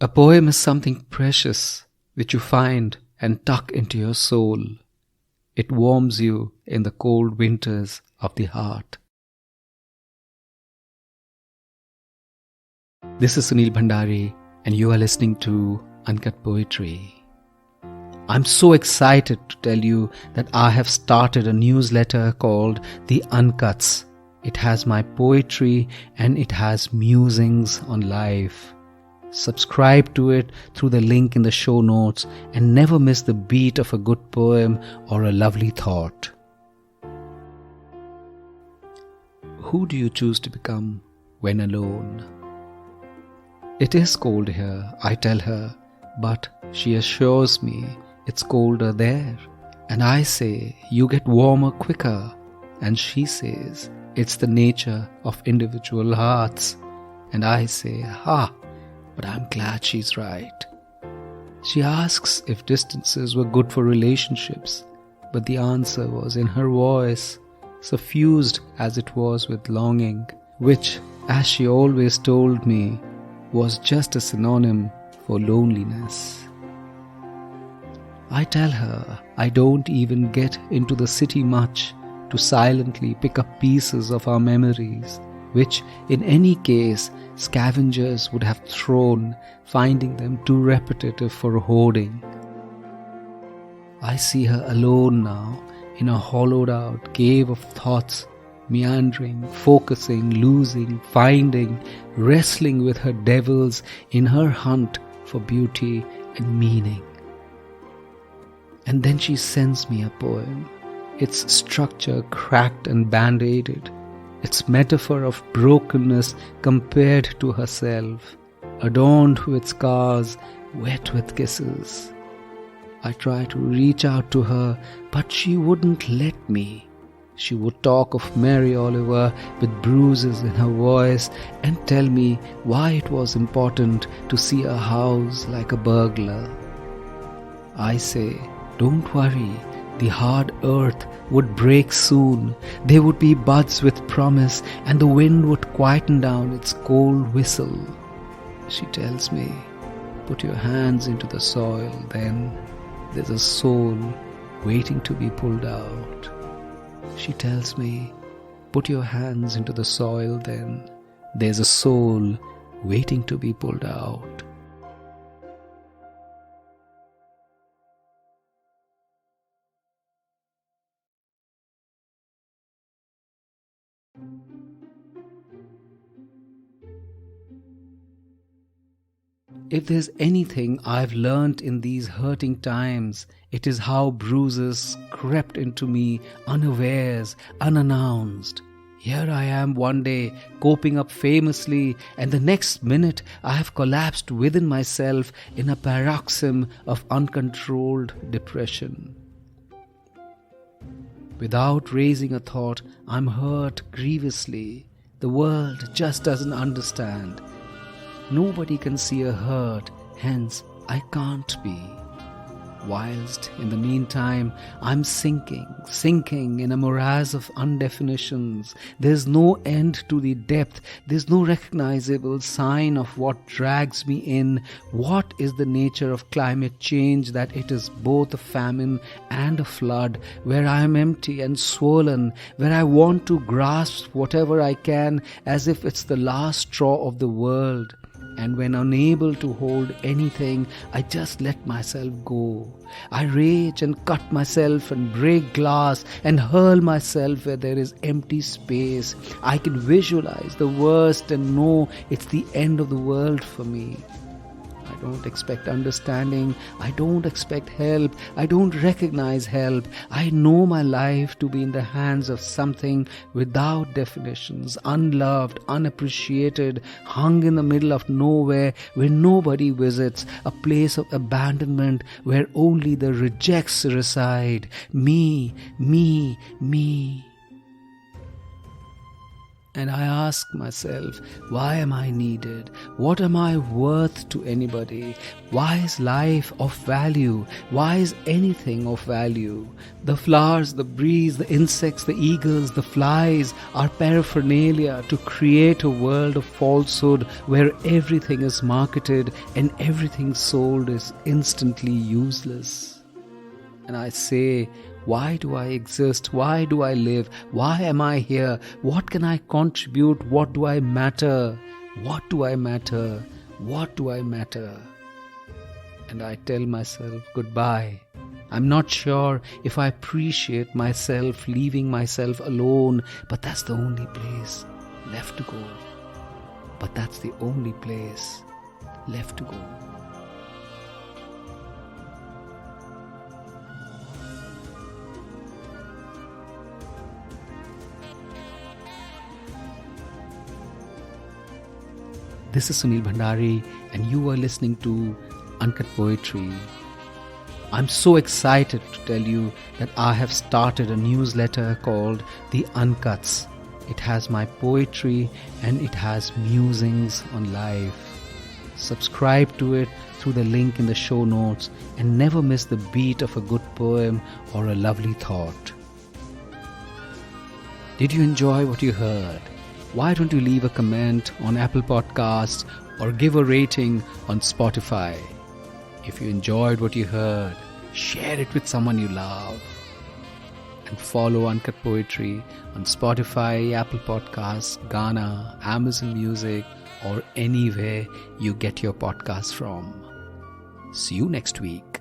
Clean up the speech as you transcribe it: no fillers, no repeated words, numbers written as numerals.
A poem is something precious which you find and tuck into your soul. It warms you in the cold winters of the heart. This is Sunil Bhandari, and you are listening to Uncut Poetry. I'm so excited to tell you that I have started a newsletter called The Uncuts. It has my poetry and it has musings on life. Subscribe to it through the link in the show notes and never miss the beat of a good poem or a lovely thought. Who do you choose to become when alone? It is cold here, I tell her, but she assures me it's colder there. And I say, you get warmer quicker. And she says, it's the nature of individual hearts. And I say, but I'm glad she's right. She asks if distances were good for relationships, but the answer was in her voice, suffused as it was with longing, which, as she always told me, was just a synonym for loneliness. I tell her I don't even get into the city much to silently pick up pieces of our memories, which in any case scavengers would have thrown, finding them too repetitive for hoarding. I see her alone now, in a hollowed-out cave of thoughts, meandering, focusing, losing, finding, wrestling with her devils in her hunt for beauty and meaning. And then she sends me a poem, its structure cracked and band-aided, its metaphor of brokenness compared to herself, adorned with scars, wet with kisses. I try to reach out to her, but she wouldn't let me. She would talk of Mary Oliver with bruises in her voice and tell me why it was important to see a house like a burglar. I say, don't worry. The hard earth would break soon. There would be buds with promise, and the wind would quieten down its cold whistle. She tells me, put your hands into the soil, then there's a soul waiting to be pulled out. She tells me, put your hands into the soil, then there's a soul waiting to be pulled out. If there's anything I've learnt in these hurting times, it is how bruises crept into me unawares, unannounced. Here I am one day, coping up famously, and the next minute I have collapsed within myself in a paroxysm of uncontrolled depression. Without raising a thought, I'm hurt grievously. The world just doesn't understand. Nobody can see a hurt, hence I can't be. Whilst in the meantime I'm sinking in a morass of undefinitions. There's no end to the depth, there's no recognizable sign of what drags me in. What is the nature of climate change that it is both a famine and a flood, where I am empty and swollen, where I want to grasp whatever I can as if it's the last straw of the world. And when unable to hold anything, I just let myself go. I rage and cut myself and break glass and hurl myself where there is empty space. I can visualize the worst and know it's the end of the world for me. I don't expect understanding. I don't expect help. I don't recognize help. I know my life to be in the hands of something without definitions, unloved, unappreciated, hung in the middle of nowhere where nobody visits, a place of abandonment where only the rejects reside. Me. And I ask myself, why am I needed? What am I worth to anybody? Why is life of value? Why is anything of value? The flowers, the breeze, the insects, the eagles, the flies are paraphernalia to create a world of falsehood where everything is marketed and everything sold is instantly useless. And I say, why do I exist? Why do I live? Why am I here? What can I contribute? What do I matter? What do I matter? What do I matter? And I tell myself goodbye. I'm not sure if I appreciate myself leaving myself alone, but that's the only place left to go. But that's the only place left to go. This is Sunil Bhandari, and you are listening to Uncut Poetry. I'm so excited to tell you that I have started a newsletter called The Uncuts. It has my poetry and it has musings on life. Subscribe to it through the link in the show notes and never miss the beat of a good poem or a lovely thought. Did you enjoy what you heard? Why don't you leave a comment on Apple Podcasts or give a rating on Spotify? If you enjoyed what you heard, share it with someone you love. And follow Uncut Poetry on Spotify, Apple Podcasts, Ghana, Amazon Music, or anywhere you get your podcasts from. See you next week.